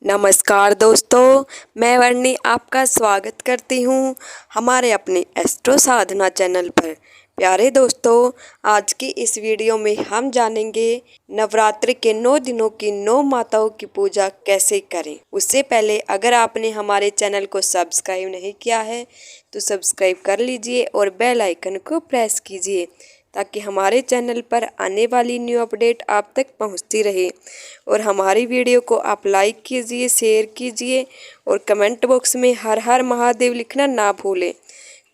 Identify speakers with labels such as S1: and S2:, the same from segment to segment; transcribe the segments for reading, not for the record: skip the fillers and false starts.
S1: नमस्कार दोस्तों, मैं वर्णी आपका स्वागत करती हूँ हमारे अपने एस्ट्रो साधना चैनल पर। प्यारे दोस्तों, आज की इस वीडियो में हम जानेंगे नवरात्रि के 9 दिनों की 9 माताओं की पूजा कैसे करें। उससे पहले अगर आपने हमारे चैनल को सब्सक्राइब नहीं किया है तो सब्सक्राइब कर लीजिए और बेल आइकन को प्रेस कीजिए ताकि हमारे चैनल पर आने वाली न्यू अपडेट आप तक पहुंचती रहे। और हमारी वीडियो को आप लाइक कीजिए, शेयर कीजिए और कमेंट बॉक्स में हर हर महादेव लिखना ना भूलें।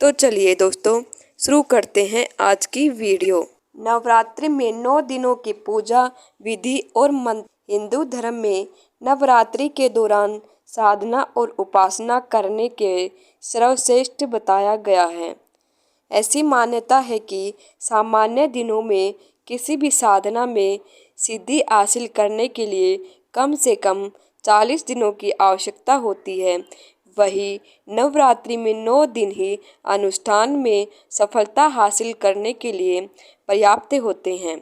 S1: तो चलिए दोस्तों, शुरू करते हैं आज की वीडियो। नवरात्रि में 9 दिनों की पूजा विधि और मंत्र। हिंदू धर्म में नवरात्रि के दौरान साधना और उपासना करने के सर्वश्रेष्ठ बताया गया है। ऐसी मान्यता है कि सामान्य दिनों में किसी भी साधना में सिद्धि हासिल करने के लिए कम से कम 40 दिनों की आवश्यकता होती है। वहीं नवरात्रि में 9 दिन ही अनुष्ठान में सफलता हासिल करने के लिए पर्याप्त होते हैं।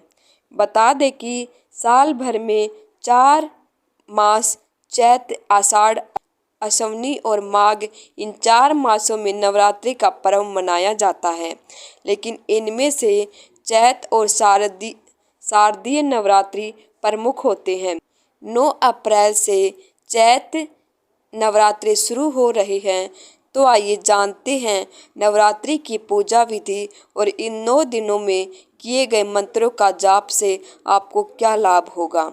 S1: बता दें कि साल भर में 4 मास चैत्र, आषाढ़, अश्विनी और माघ, इन 4 मासों में नवरात्रि का पर्व मनाया जाता है। लेकिन इनमें से चैत्र और शारदीय नवरात्रि प्रमुख होते हैं। 9 अप्रैल से चैत्र नवरात्रि शुरू हो रही है। तो आइए जानते हैं नवरात्रि की पूजा विधि और इन 9 दिनों में किए गए मंत्रों का जाप से आपको क्या लाभ होगा।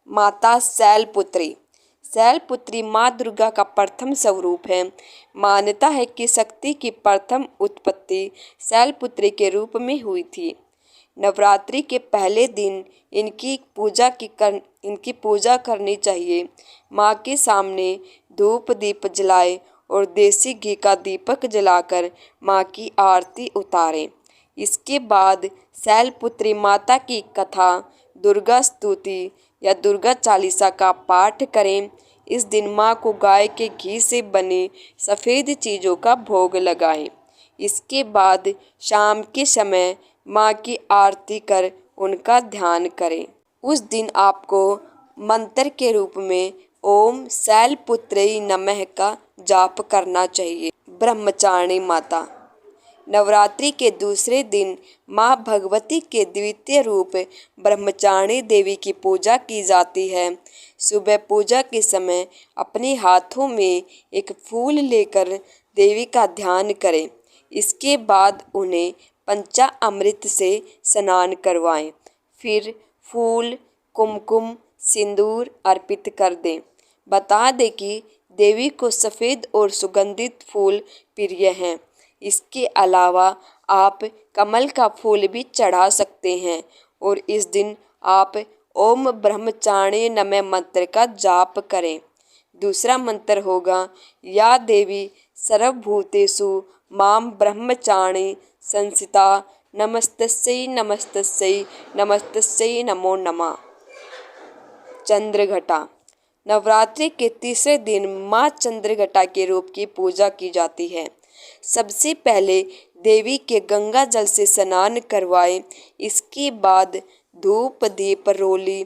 S1: माता शैलपुत्री। शैलपुत्री माँ दुर्गा का प्रथम स्वरूप है। मान्यता है कि शक्ति की प्रथम उत्पत्ति शैलपुत्री के रूप में हुई थी। नवरात्रि के पहले दिन इनकी पूजा करनी चाहिए। माँ के सामने धूप दीप जलाएं और देसी घी का दीपक जलाकर माँ की आरती उतारें। इसके बाद शैलपुत्री माता की कथा, दुर्गा स्तुति या दुर्गा चालीसा का पाठ करें। इस दिन माँ को गाय के घी से बने सफ़ेद चीज़ों का भोग लगाएं। इसके बाद शाम के समय माँ की आरती कर उनका ध्यान करें। उस दिन आपको मंत्र के रूप में ओम शैलपुत्र्यै नमः का जाप करना चाहिए। ब्रह्मचारिणी माता। नवरात्रि के दूसरे दिन माँ भगवती के द्वितीय रूप ब्रह्मचारिणी देवी की पूजा की जाती है। सुबह पूजा के समय अपने हाथों में एक फूल लेकर देवी का ध्यान करें। इसके बाद उन्हें पंचामृत से स्नान करवाएं। फिर फूल, कुमकुम, सिंदूर अर्पित कर दें। बता दें कि देवी को सफ़ेद और सुगंधित फूल प्रिय हैं। इसके अलावा आप कमल का फूल भी चढ़ा सकते हैं और इस दिन आप ओम ब्रह्मचारिणी नमः मंत्र का जाप करें। दूसरा मंत्र होगा, या देवी सर्वभूतेषु मां ब्रह्मचारिणी संस्थिता नमस्तस्यै नमस्तस्यै नमस्तस्यै नमो नमः। चंद्रघटा। नवरात्रि के तीसरे दिन माँ चंद्रघटा के रूप की पूजा की जाती है। सबसे पहले देवी के गंगा जल से स्नान करवाएं। इसके बाद धूप दीप रोली,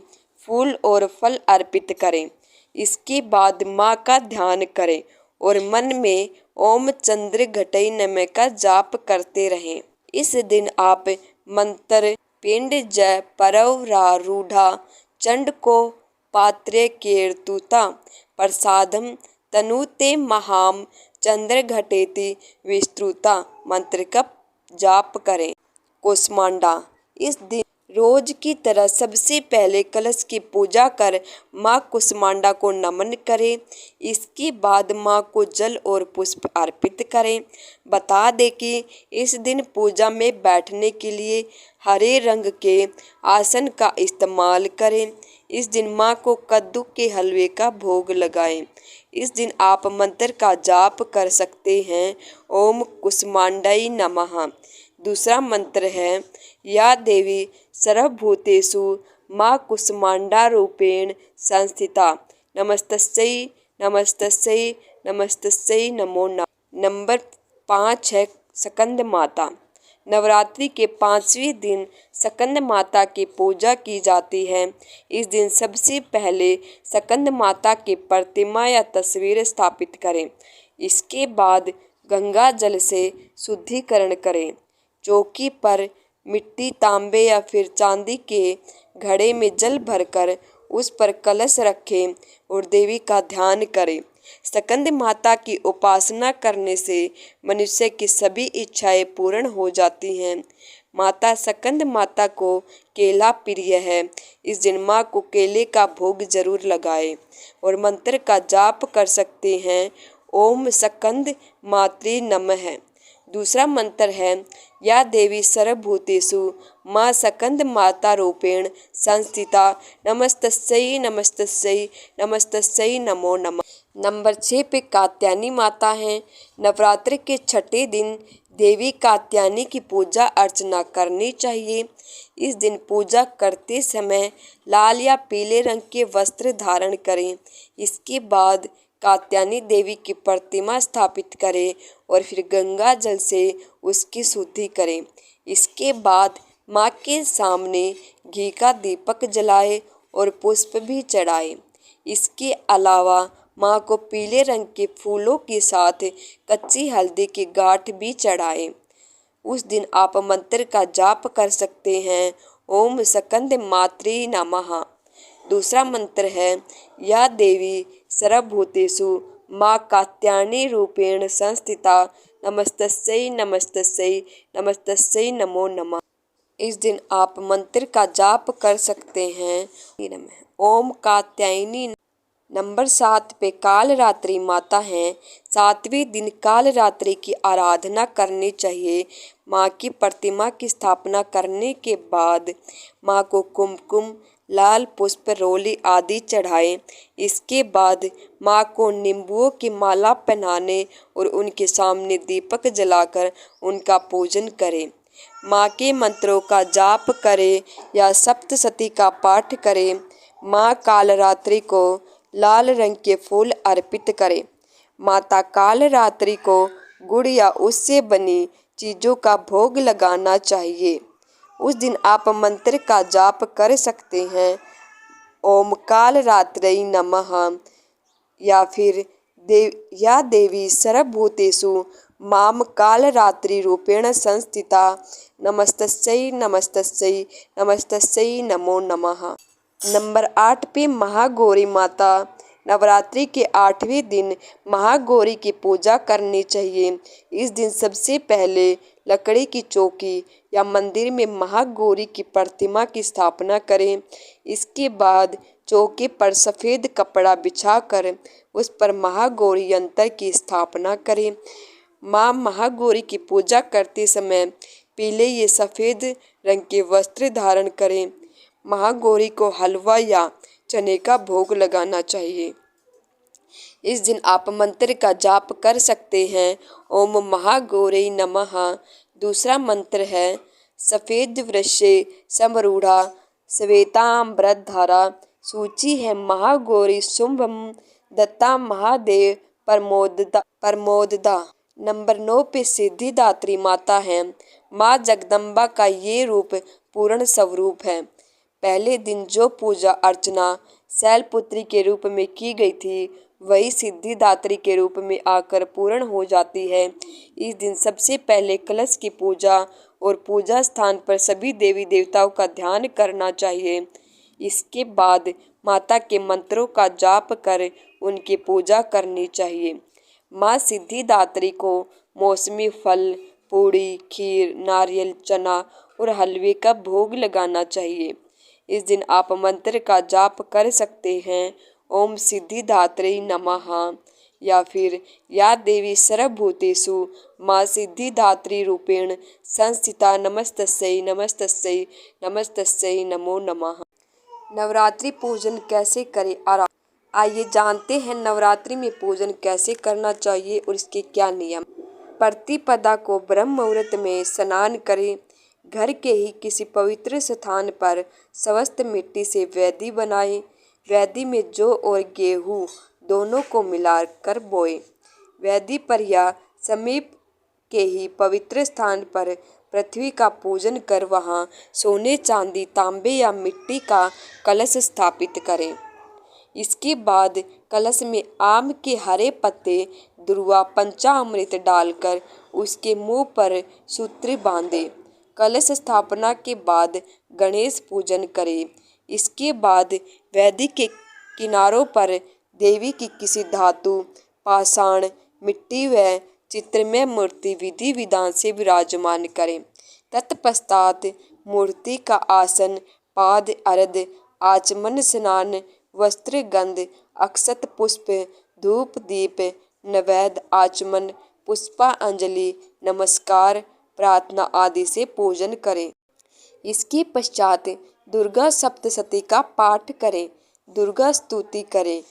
S1: फूल और फल अर्पित करें। इसके बाद माँ का ध्यान करें और मन में ओम चंद्रघटै नमः का जाप करते रहें। इस दिन आप मंत्र पिंड जय परवरारूढ़ा चंड को पात्रे केरतुता प्रसादम तनुते महाम चंद्रघटेति विस्तृता मंत्र का जाप करें। कूष्मांडा। इस दिन रोज की तरह सबसे पहले कलश की पूजा कर माँ कूष्मांडा को नमन करें। इसके बाद माँ को जल और पुष्प अर्पित करें। बता दें कि इस दिन पूजा में बैठने के लिए हरे रंग के आसन का इस्तेमाल करें। इस दिन माँ को कद्दू के हलवे का भोग लगाएं। इस दिन आप मंत्र का जाप कर सकते हैं, ओम कूष्मांडाय नमः। दूसरा मंत्र है, या देवी सर्वभूतेषु माँ कूष्मांडा रूपेण संस्थिता नमस्तस्यै नमस्तस्यै नमस्तस्यै नमो नमः। नंबर 5 है स्कंद माता। नवरात्रि के 5वें दिन स्कंद माता की पूजा की जाती है। इस दिन सबसे पहले स्कंद माता की प्रतिमा या तस्वीर स्थापित करें। इसके बाद गंगा जल से शुद्धिकरण करें। चौकी पर मिट्टी, तांबे या फिर चांदी के घड़े में जल भरकर उस पर कलश रखें और देवी का ध्यान करें। स्कंद माता की उपासना करने से मनुष्य की सभी इच्छाएं पूर्ण हो जाती हैं। माता स्कंद माता को केला प्रिय है। इस दिन माँ को केले का भोग जरूर लगाएं और मंत्र का जाप कर सकते हैं। ओम स्कंद मातृ नमः। दूसरा मंत्र है या देवी सर्वभूतेषु माँ स्कंद माता रूपेण संस्थिता नमस्तस्यै नमस्तस्यै नमस्तस्यै नमो नमः। नंबर 6 पे कात्यायनी माता हैं। नवरात्र के छठे दिन देवी कात्यायनी की पूजा अर्चना करनी चाहिए। इस दिन पूजा करते समय लाल या पीले रंग के वस्त्र धारण करें। इसके बाद कात्यायनी देवी की प्रतिमा स्थापित करें और फिर गंगा जल से उसकी शुद्धि करें। इसके बाद माँ के सामने घी का दीपक जलाएं और पुष्प भी चढ़ाएं। इसके अलावा माँ को पीले रंग के फूलों के साथ कच्ची हल्दी की गांठ भी चढ़ाएं। उस दिन आप मंत्र का जाप कर सकते हैं। ओम स्कंद मातृ नमः। दूसरा मंत्र है या देवी सर्वभूतेषु माँ कात्यायनी रूपेण संस्थिता नमस्तस्यै नमस्तस्यै नमस्तस्यै नमो नमः। इस दिन आप मंत्र का जाप कर सकते हैं। ओम कात्यायनी। नंबर 7 पे कालरात्रि माता हैं। 7वें दिन कालरात्रि की आराधना करनी चाहिए। माँ की प्रतिमा की स्थापना करने के बाद माँ को कुमकुम, लाल पुष्प, रोली आदि चढ़ाएं। इसके बाद माँ को नींबुओं की माला पहनाने और उनके सामने दीपक जलाकर उनका पूजन करें। माँ के मंत्रों का जाप करें या सप्तशती का पाठ करें। माँ कालरात्रि को लाल रंग के फूल अर्पित करें। माता कालरात्रि को गुड़ या उससे बनी चीज़ों का भोग लगाना चाहिए। उस दिन आप मंत्र का जाप कर सकते हैं। ओम कालरात्रै नमः या फिर देवी सर्वभूतेषु मां कालरात्रि रूपेण संस्थिता नमस्तस्यै नमस्तस्यै नमस्तस्यै नमो नमः। नंबर 8 पे महागौरी माता। नवरात्रि के 8वें दिन महागौरी की पूजा करनी चाहिए। इस दिन सबसे पहले लकड़ी की चौकी या मंदिर में महागौरी की प्रतिमा की स्थापना करें। इसके बाद चौकी पर सफ़ेद कपड़ा बिछाकर उस पर महागौरी यंत्र की स्थापना करें। माँ महागौरी की पूजा करते समय पीले या सफ़ेद रंग के वस्त्र धारण करें। महागौरी को हलवा या चने का भोग लगाना चाहिए। इस दिन आप मंत्र का जाप कर सकते हैं। ओम महागौरी नमः। दूसरा मंत्र है सफ़ेद वृषे समरूढ़ा श्वेतांबरधारा सूची है महागौरी शुंभम दत्ता महादेव परमोददा। नंबर 9 पे सिद्धिदात्री माता है। माँ जगदम्बा का ये रूप पूर्ण स्वरूप है। पहले दिन जो पूजा अर्चना शैलपुत्री के रूप में की गई थी वही सिद्धिदात्री के रूप में आकर पूर्ण हो जाती है। इस दिन सबसे पहले कलश की पूजा और पूजा स्थान पर सभी देवी देवताओं का ध्यान करना चाहिए। इसके बाद माता के मंत्रों का जाप कर उनकी पूजा करनी चाहिए। माँ सिद्धिदात्री को मौसमी फल, पूड़ी, खीर, नारियल, चना और हलवे का भोग लगाना चाहिए। इस दिन आप मंत्र का जाप कर सकते हैं। ओम सिद्धिदात्री नमः या फिर या देवी सर्वभूतेषु माँ सिद्धिदात्री रूपेण संस्थिता नमस्तस्यै नमस्तस्यै नमस्तस्यै नमो नमः। नवरात्रि पूजन कैसे करें? आइए जानते हैं नवरात्रि में पूजन कैसे करना चाहिए और इसके क्या नियम। प्रतिपदा को ब्रह्म मुहूर्त में स्नान करें। घर के ही किसी पवित्र स्थान पर स्वस्थ मिट्टी से वेदी बनाएं। वेदी में जौ और गेहूँ दोनों को मिलाकर बोएं। वेदी पर या समीप के ही पवित्र स्थान पर पृथ्वी का पूजन कर वहाँ सोने, चांदी, तांबे या मिट्टी का कलश स्थापित करें। इसके बाद कलश में आम के हरे पत्ते, दुर्वा, पंचामृत डालकर उसके मुंह पर सूत्र बांधें। कलश स्थापना के बाद गणेश पूजन करें। इसके बाद वेदी के किनारों पर देवी की किसी धातु, पाषाण, मिट्टी व चित्रमय मूर्ति विधि विधान से विराजमान करें। तत्पश्चात मूर्ति का आसन, पाद अर्घ्य, आचमन, स्नान, वस्त्र, गंध, अक्षत, पुष्प, धूप, दीप, नैवेद्य, आचमन, पुष्पांजलि, नमस्कार, प्रार्थना आदि से पूजन करें। इसके पश्चात दुर्गा सप्तशती का पाठ करें। दुर्गा स्तुति करें।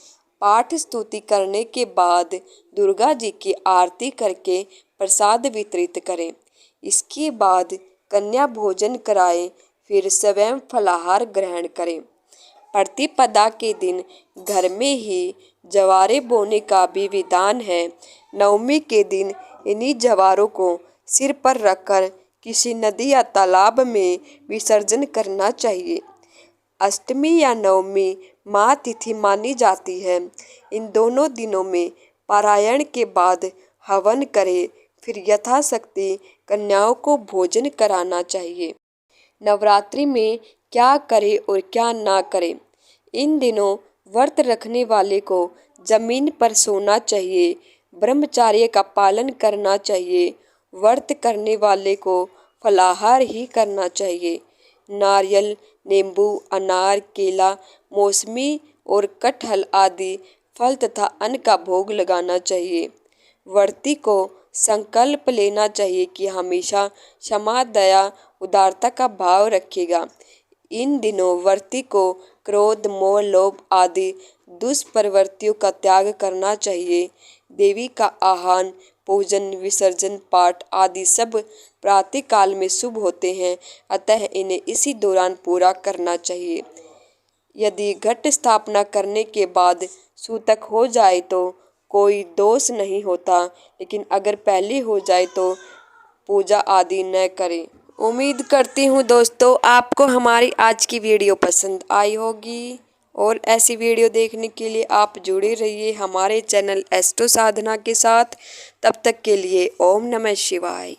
S1: पाठ स्तुति करने के बाद दुर्गा जी की आरती करके प्रसाद वितरित करें। इसके बाद कन्या भोजन कराएं, फिर स्वयं फलाहार ग्रहण करें। प्रतिपदा के दिन घर में ही जवारे बोने का भी विधान है। नवमी के दिन इन्हीं जवारों को सिर पर रखकर किसी नदी या तालाब में विसर्जन करना चाहिए। अष्टमी या नवमी माँ तिथि मानी जाती है। इन दोनों दिनों में पारायण के बाद हवन करें, फिर यथाशक्ति कन्याओं को भोजन कराना चाहिए। नवरात्रि में क्या करें और क्या ना करें। इन दिनों व्रत रखने वाले को जमीन पर सोना चाहिए, ब्रह्मचर्य का पालन करना चाहिए। व्रत करने वाले को फलाहार ही करना चाहिए। नारियल, नींबू, अनार, केला, मौसमी और कटहल आदि फल तथा अन्न का भोग लगाना चाहिए। व्रती को संकल्प लेना चाहिए कि हमेशा क्षमा, दया, उदारता का भाव रखेगा। इन दिनों व्रती को क्रोध, मोह, लोभ आदि दुष्प्रवृत्तियों का त्याग करना चाहिए। देवी का आह्वान, पूजन, विसर्जन, पाठ आदि सब प्रातः काल में शुभ होते हैं, अतः इन्हें इसी दौरान पूरा करना चाहिए। यदि घट स्थापना करने के बाद सूतक हो जाए तो कोई दोष नहीं होता, लेकिन अगर पहले हो जाए तो पूजा आदि न करें। उम्मीद करती हूँ दोस्तों आपको हमारी आज की वीडियो पसंद आई होगी और ऐसी वीडियो देखने के लिए आप जुड़े रहिए हमारे चैनल एस्ट्रो साधना के साथ। तब तक के लिए ओम नमः शिवाय।